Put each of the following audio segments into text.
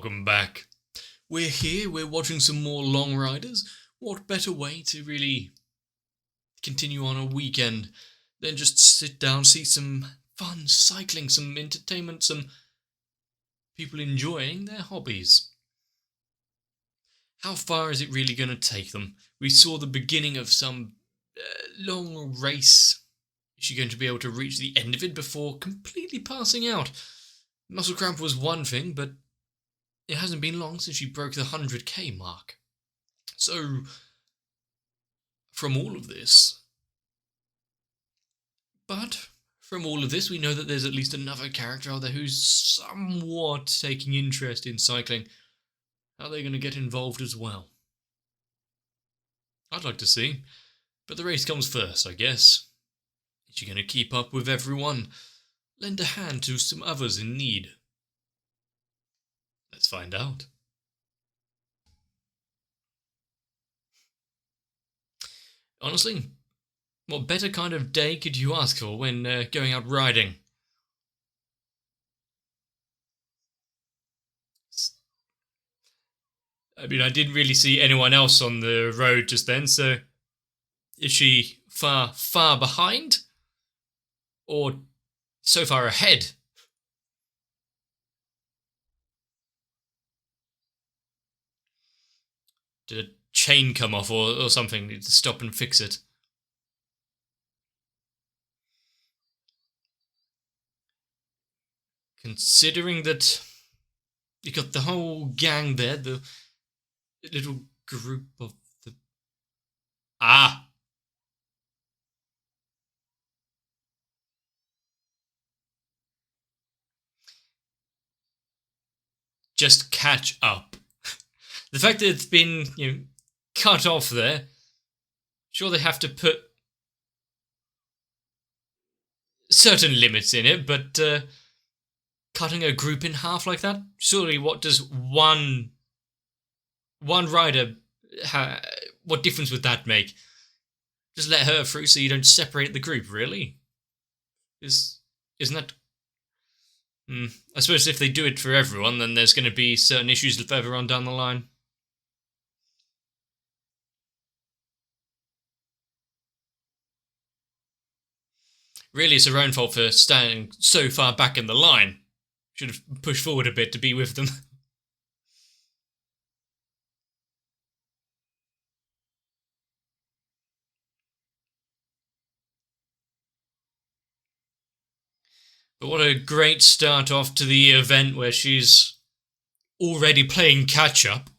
welcome back. We're here, we're watching some more Long Riders. What better way to really continue on a weekend than just sit down, see some fun cycling, some entertainment, some people enjoying their hobbies. How far is it really going to take them? We saw the beginning of some long race. Is she going to be able to reach the end of it before completely passing out? Muscle cramp was one thing, but it hasn't been long since she broke the 100k mark. So, from all of this, we know that there's at least another character out there who's somewhat taking interest in cycling. How are they going to get involved as well? I'd like to see, but the race comes first, I guess. Is she going to keep up with everyone? Lend a hand to some others in need? Let's find out. Honestly, what better kind of day could you ask for when going out riding? I mean, I didn't really see anyone else on the road just then, so is she far, far behind? Or so far ahead? Did a chain come off or something? Need to stop and fix it. Considering that you got the whole gang there, the little group of the... Ah! Just catch up. The fact that it's been, cut off there, sure they have to put certain limits in it, but cutting a group in half like that, surely what does one rider, what difference would that make? Just let her through so you don't separate the group, really? Isn't that... I suppose if they do it for everyone, then there's going to be certain issues further on down the line. Really, it's her own fault for standing so far back in the line. Should have pushed forward a bit to be with them. But what a great start off to the event where she's already playing catch-up.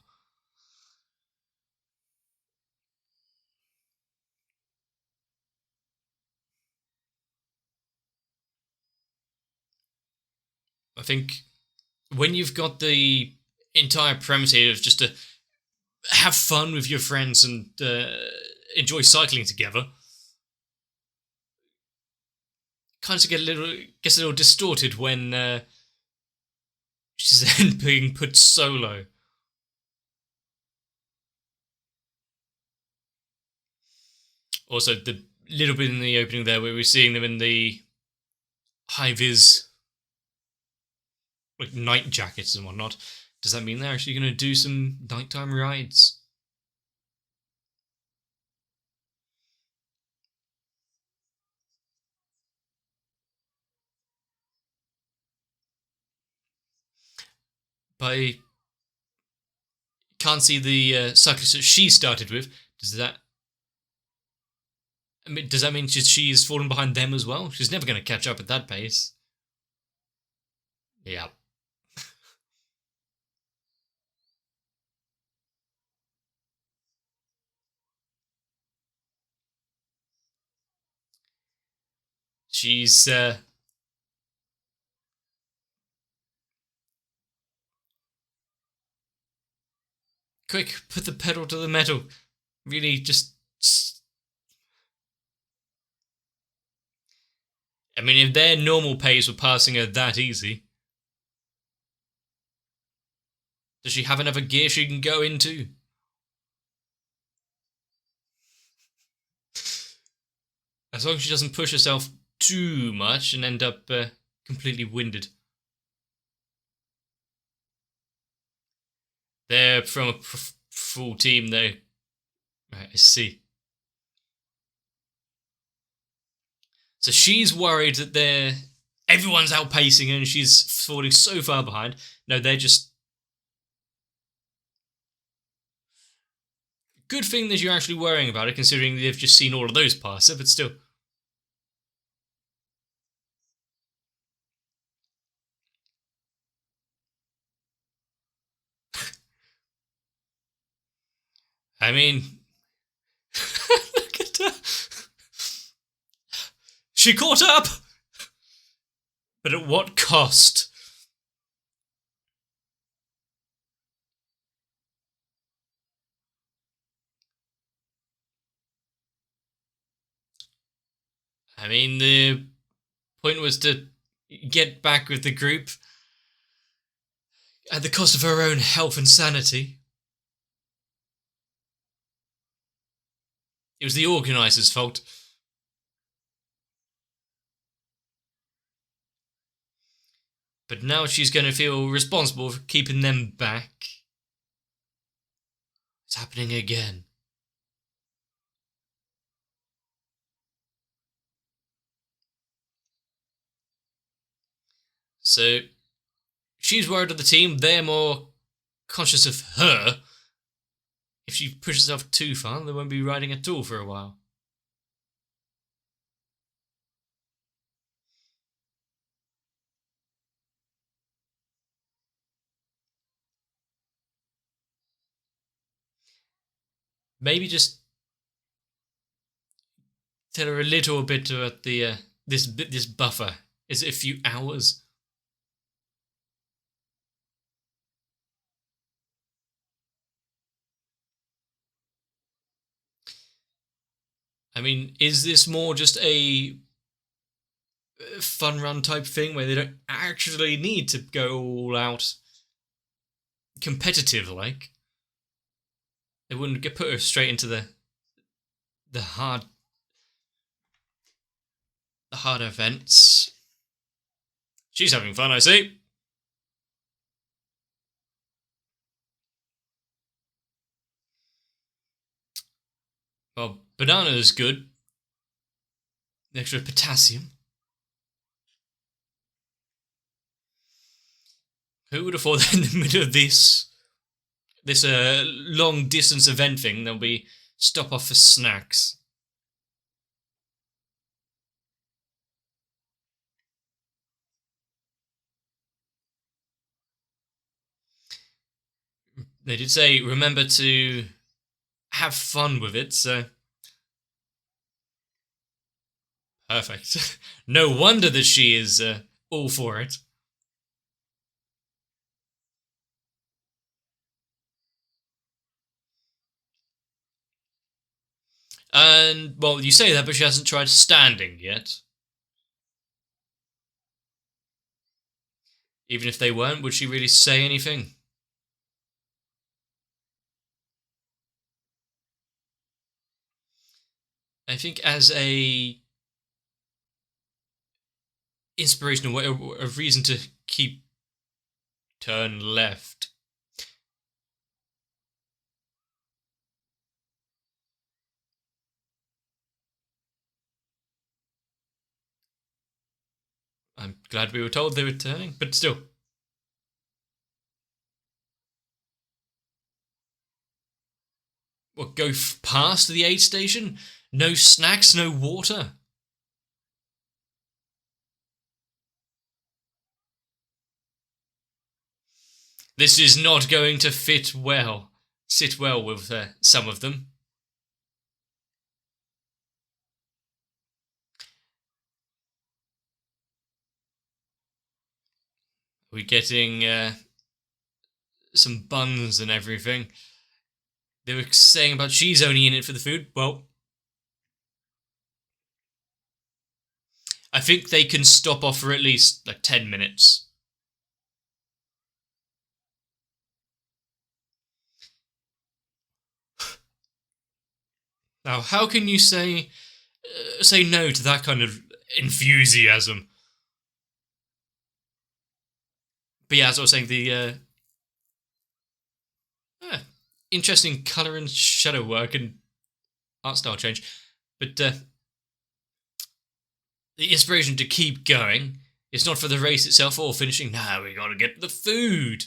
I think when you've got the entire premise here of just to have fun with your friends and enjoy cycling together, kind of gets a little distorted when she's then being put solo. Also, the little bit in the opening there where we're seeing them in the high-vis like night jackets and whatnot. Does that mean they're actually going to do some nighttime rides? I can't see the cyclist that she started with. Does that mean she's fallen behind them as well? She's never going to catch up at that pace. Yeah. She's quick, put the pedal to the metal. Really, just... I mean, if their normal pace were passing her that easy, does she have another gear she can go into? As long as she doesn't push herself too much and end up completely winded. They're from a full team. They, right, I see. So she's worried that everyone's outpacing her and she's falling so far behind. No, they're just... Good thing that you're actually worrying about it, considering they've just seen all of those pass her, but still. I mean... Look at her. She caught up! But at what cost? I mean, the point was to get back with the group at the cost of her own health and sanity. It was the organisers' fault. But now she's going to feel responsible for keeping them back. It's happening again. So, she's worried of the team, they're more conscious of her. If she pushes herself too far, they won't be riding at all for a while. Maybe just tell her a little bit about the this buffer. Is it a few hours? I mean, is this more just a fun run type thing where they don't actually need to go all out competitive like? They wouldn't put her straight into the hard events. She's having fun, I see. Well, banana is good. The extra potassium. Who would have thought that in the middle of this long distance event thing, there'll be stop off for snacks? They did say remember to have fun with it, so perfect. No wonder that she is all for it. And, well, you say that, but she hasn't tried standing yet. Even if they weren't, would she really say anything? I think as a inspirational way, a reason to keep turn left. I'm glad we were told they were turning, but still. What, go past the aid station? No snacks, no water? This is not going to sit well with some of them. We're getting some buns and everything. They were saying about she's only in it for the food. Well, I think they can stop off for at least like 10 minutes. Now, how can you say no to that kind of enthusiasm? But yeah, as I was saying, Ah, interesting colour and shadow work and art style change. But the inspiration to keep going is not for the race itself or finishing. Now we gotta get the food.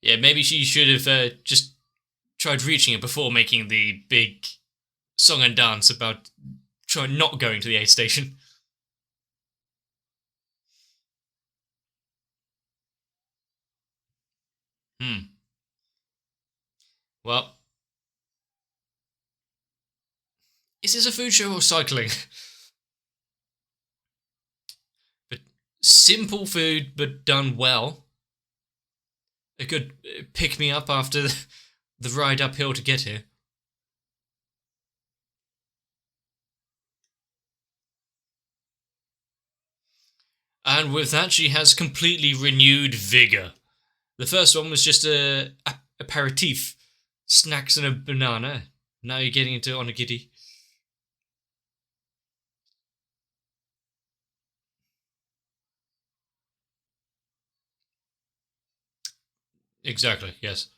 Yeah, maybe she should have just tried reaching it before making the big song and dance about trying not going to the aid station. Hmm. Well, is this a food show or cycling? But simple food, but done well. A good pick me up after the ride uphill to get here. And with that, she has completely renewed vigor. The first one was just a aperitif, snacks and a banana. Now you're getting into onigiri. Exactly, yes.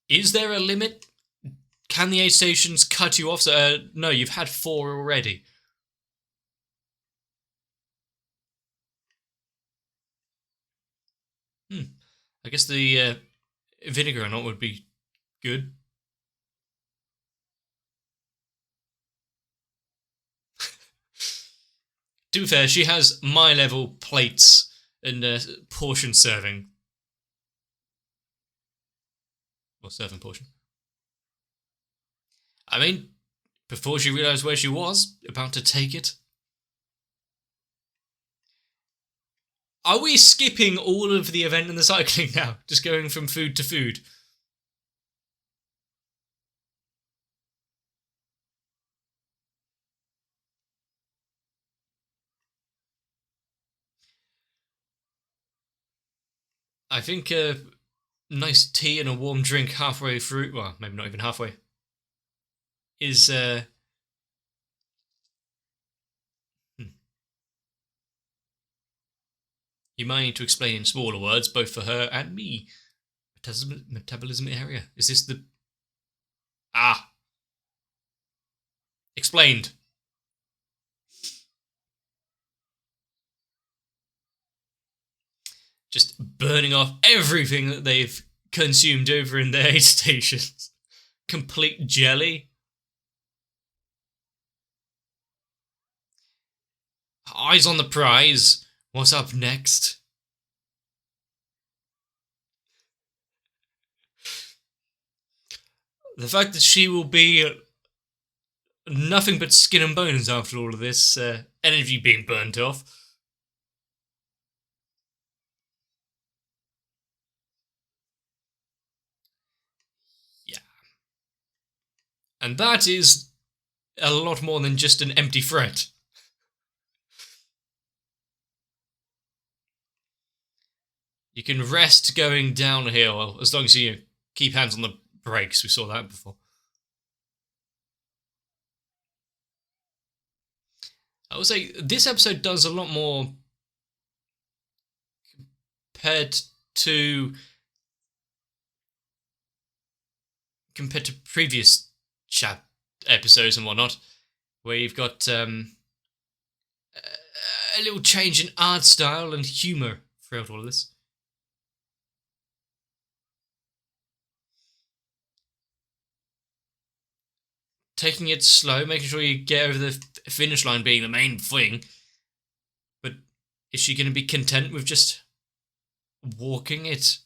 Is there a limit? Can the aid stations cut you off? So, no, you've had four already. Hmm. I guess the vinegar or not would be good. To be fair, she has my level plates and portion serving. Or serving portion. I mean, before she realised where she was, about to take it. Are we skipping all of the event and the cycling now? Just going from food to food? I think a nice tea and a warm drink halfway through, well, maybe not even halfway, is. Hmm. You might need to explain in smaller words, both for her and me. Metabolism area. Is this the. Ah! Explained. Just burning off everything that they've consumed over in their aid stations. Complete jelly. Eyes on the prize. What's up next? The fact that she will be nothing but skin and bones after all of this energy being burnt off. Yeah. And that is a lot more than just an empty threat. You can rest going downhill as long as you keep hands on the brakes. We saw that before. I would say this episode does a lot more compared to compared to previous chat episodes and whatnot, where you've got a little change in art style and humour throughout all of this. Taking it slow, making sure you get over the finish line being the main thing. But is she going to be content with just walking it?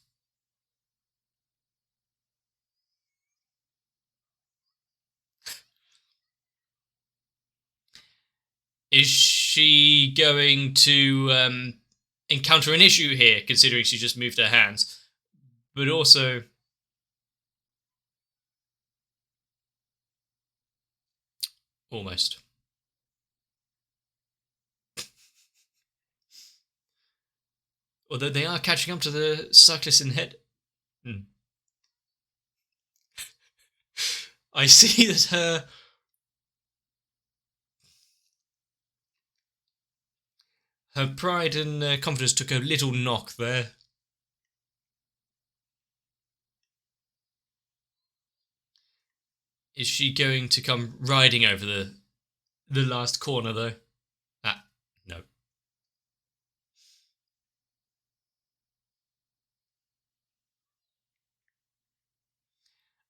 Is she going to encounter an issue here, considering she just moved her hands? But also, almost. Although they are catching up to the cyclists in head. Hmm. I see that her pride and confidence took a little knock there. Is she going to come riding over the last corner, though? Ah, no.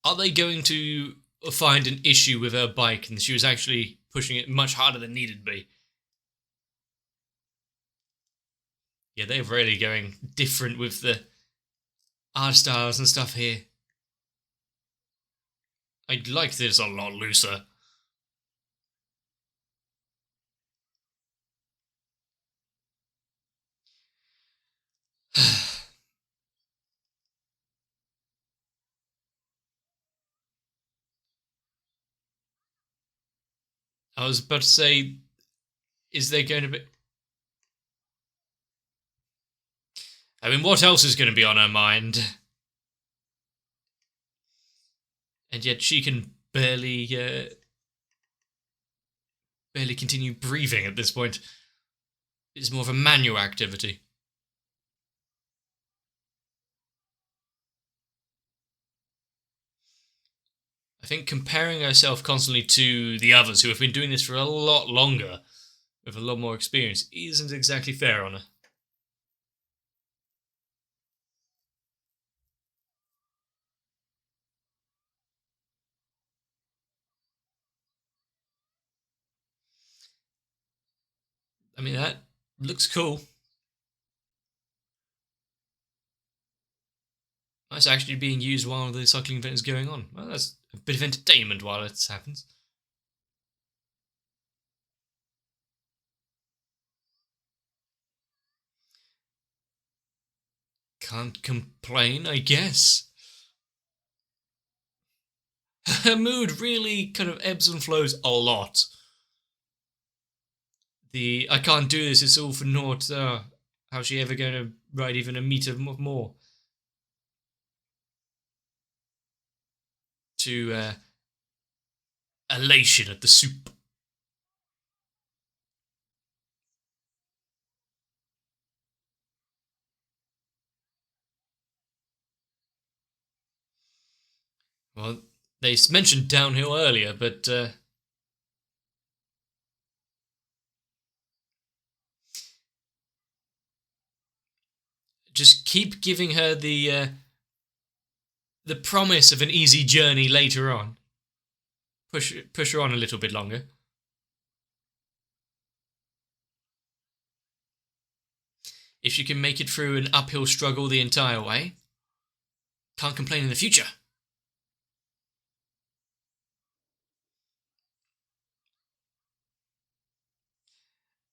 Are they going to find an issue with her bike and she was actually pushing it much harder than needed to be? Yeah, they're really going different with the art styles and stuff here. I'd like this a lot looser. I was about to say, is there going to be... I mean, what else is going to be on her mind? And yet she can barely continue breathing at this point. It's more of a manual activity. I think comparing herself constantly to the others who have been doing this for a lot longer, with a lot more experience, isn't exactly fair on her. I mean, that looks cool. That's actually being used while the cycling event is going on. Well, that's a bit of entertainment while it happens. Can't complain, I guess. Her mood really kind of ebbs and flows a lot. I can't do this, it's all for naught. How's she ever going to ride even a meter more? To elation at the soup. Well, they mentioned downhill earlier, but just keep giving her the promise of an easy journey later on. Push her on a little bit longer. If she can make it through an uphill struggle the entire way, can't complain in the future.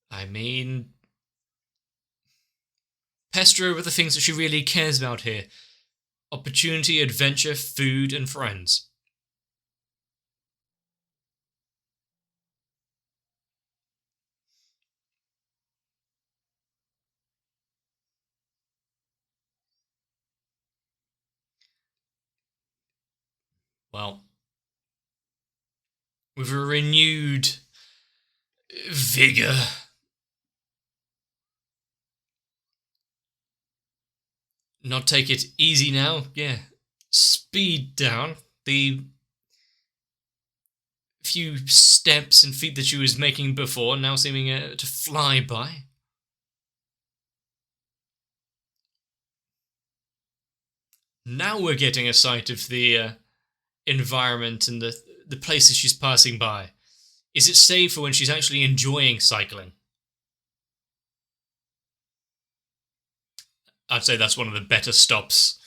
I mean, pester her with the things that she really cares about here: opportunity, adventure, food, and friends. Well, with a renewed vigor, not take it easy now. Yeah, speed down. The few steps and feet that she was making before now seeming to fly by. Now we're getting a sight of the environment and the places she's passing by. Is it safer when she's actually enjoying cycling? I'd say that's one of the better stops.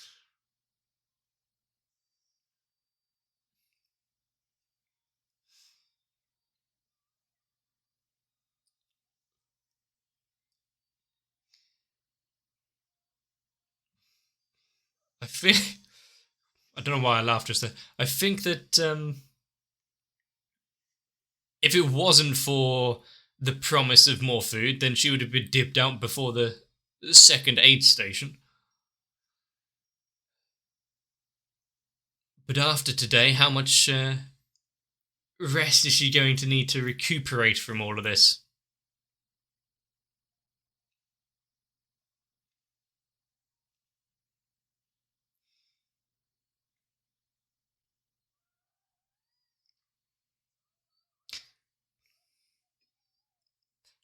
I feel... I don't know why I laughed just there. I think that if it wasn't for the promise of more food, then she would have been dipped out before the second aid station. But after today, how much rest is she going to need to recuperate from all of this?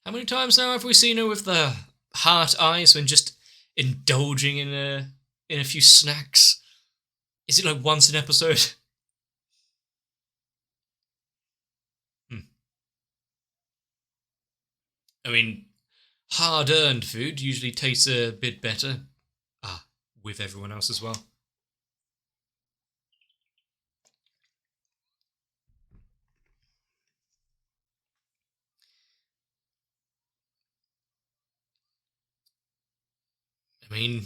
How many times now have we seen her with the heart eyes when just indulging in a few snacks? Is it like once an episode? Hmm. I mean, hard-earned food usually tastes a bit better. Ah, with everyone else as well. I mean,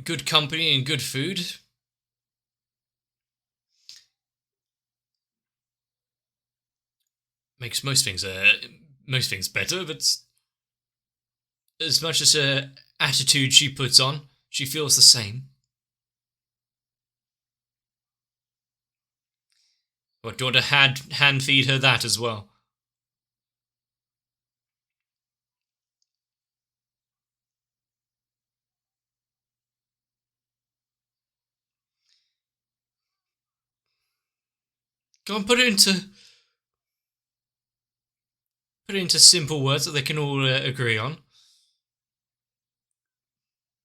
good company and good food makes most things better. But as much as her attitude she puts on, she feels the same. What, do you want to hand feed her that as well? Go and put it into simple words that they can all agree on,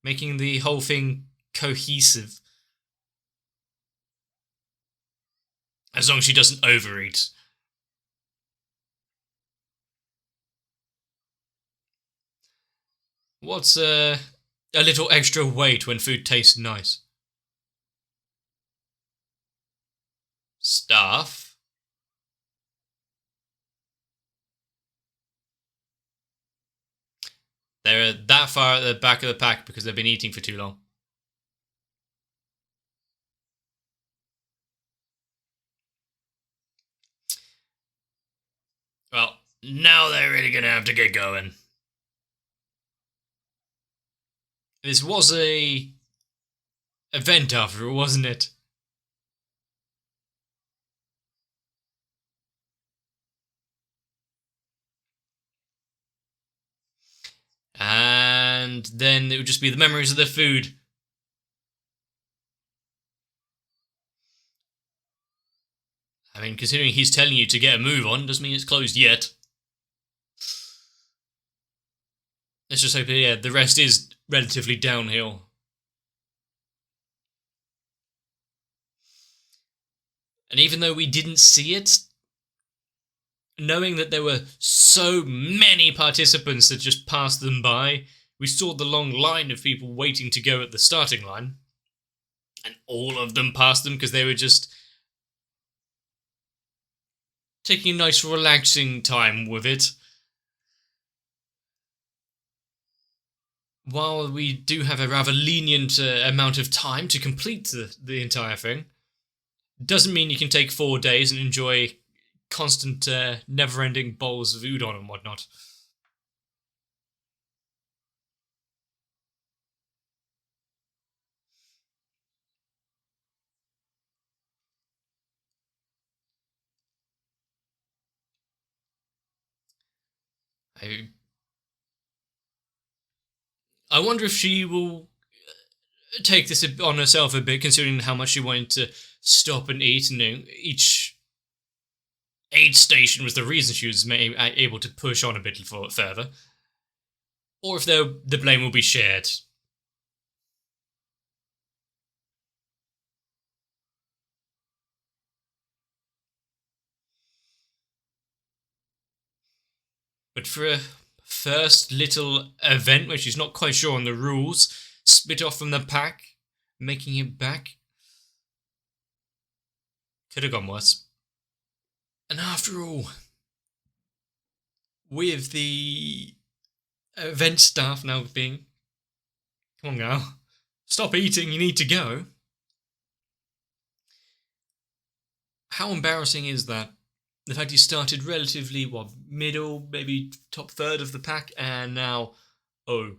making the whole thing cohesive. As long as she doesn't overeat. What's a little extra weight when food tastes nice? Staff. They're that far at the back of the pack because they've been eating for too long. Well, now they're really gonna have to get going. This was a event after all, wasn't it? And then it would just be the memories of the food. I mean, considering he's telling you to get a move on, doesn't mean it's closed yet. Let's just hope, yeah, the rest is relatively downhill. And even though we didn't see it, knowing that there were so many participants that just passed them by, we saw the long line of people waiting to go at the starting line. And all of them passed them because they were just taking a nice relaxing time with it. While we do have a rather lenient amount of time to complete the entire thing, doesn't mean you can take 4 days and enjoy constant, never-ending bowls of udon and whatnot. I I wonder if she will take this on herself a bit, considering how much she wanted to stop and eat, and each aid station was the reason she was able to push on a bit further, or if the blame will be shared. But for a first little event where she's not quite sure on the rules, split off from the pack, making it back, could have gone worse. And after all, with the event staff now being, come on now, stop eating, you need to go. How embarrassing is that? The fact you started relatively, middle, maybe top third of the pack, and now, oh,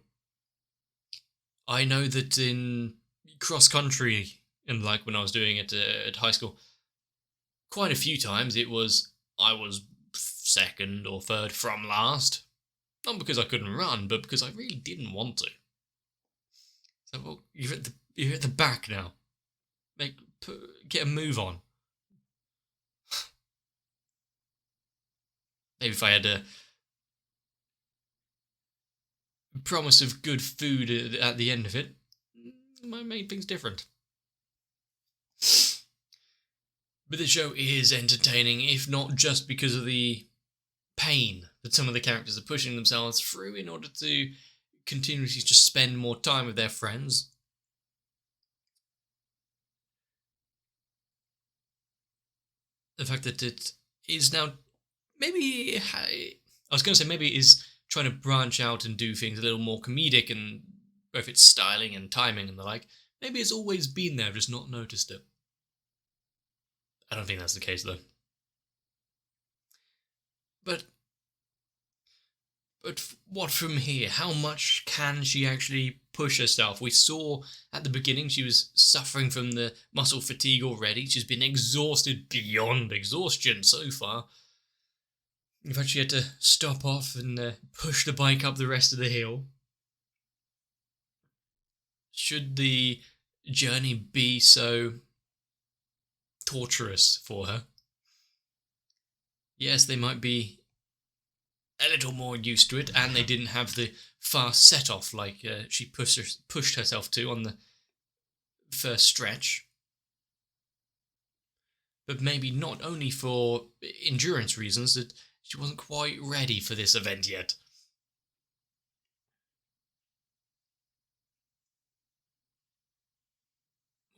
I know that in cross country, and like when I was doing it at high school, quite a few times I was second or third from last. Not because I couldn't run, but because I really didn't want to. So, well, you're at the back now. Get a move on. Maybe if I had a promise of good food at the end of it, might make things different. But the show is entertaining, if not just because of the pain that some of the characters are pushing themselves through in order to continuously just spend more time with their friends. The fact that it is now maybe I was going to say maybe it is trying to branch out and do things a little more comedic, and both its styling and timing and the like. Maybe it's always been there, I've just not noticed it. I don't think that's the case though. But what from here? How much can she actually push herself? We saw at the beginning she was suffering from the muscle fatigue already. She's been exhausted beyond exhaustion so far. In fact, she had to stop off and push the bike up the rest of the hill. Should the journey be so torturous for her? Yes, they might be a little more used to it, and they didn't have the fast set-off like she pushed herself to on the first stretch. But maybe not only for endurance reasons, that she wasn't quite ready for this event yet.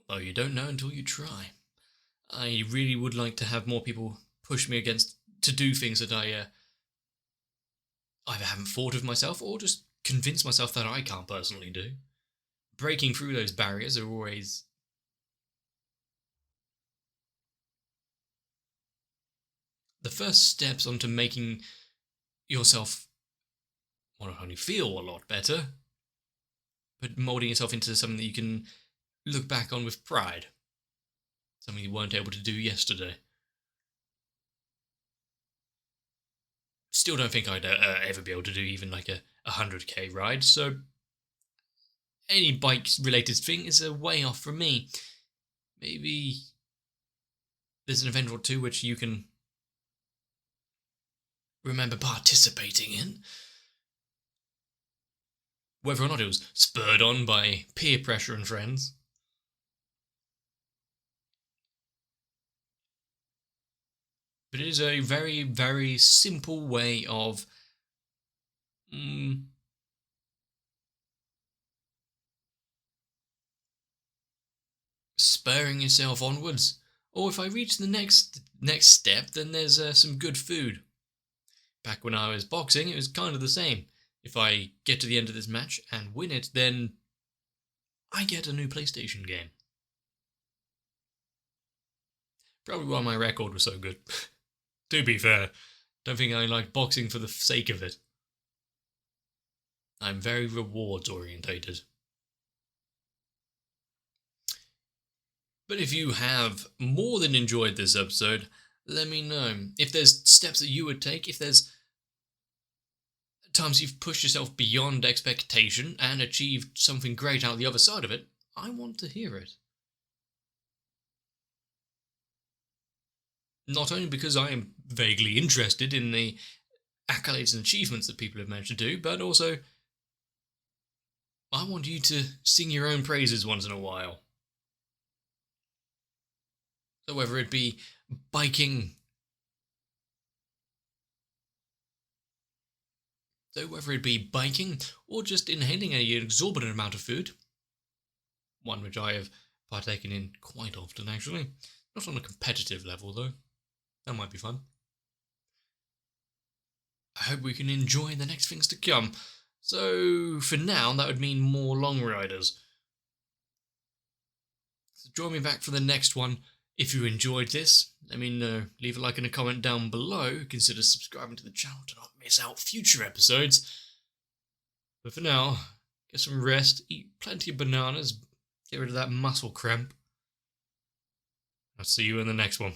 Oh, you don't know until you try. I really would like to have more people push me to do things that I either haven't thought of myself or just convince myself that I can't personally do. Breaking through those barriers are always the first steps onto making yourself not only feel a lot better, but molding yourself into something that you can look back on with pride. Something you weren't able to do yesterday. Still don't think I'd ever be able to do even like a 100k ride, so any bike-related thing is a way off from me. Maybe there's an event or two which you can remember participating in. Whether or not it was spurred on by peer pressure and friends. But it is a very, very simple way of spurring yourself onwards. Or if I reach the next step, then there's some good food. Back when I was boxing, it was kind of the same. If I get to the end of this match and win it, then I get a new PlayStation game. Probably why my record was so good. To be fair, don't think I like boxing for the sake of it. I'm very rewards orientated. But if you have more than enjoyed this episode, let me know. If there's steps that you would take, if there's times you've pushed yourself beyond expectation and achieved something great out the other side of it, I want to hear it. Not only because I am vaguely interested in the accolades and achievements that people have managed to do, but also I want you to sing your own praises once in a while. So whether it be biking, or just inhaling an exorbitant amount of food, one which I have partaken in quite often actually, not on a competitive level though, that might be fun. I hope we can enjoy the next things to come. So for now, that would mean more long riders. So join me back for the next one. If you enjoyed this, let me know. Leave a like and a comment down below. Consider subscribing to the channel to not miss out future episodes. But for now, get some rest, eat plenty of bananas, get rid of that muscle cramp. I'll see you in the next one.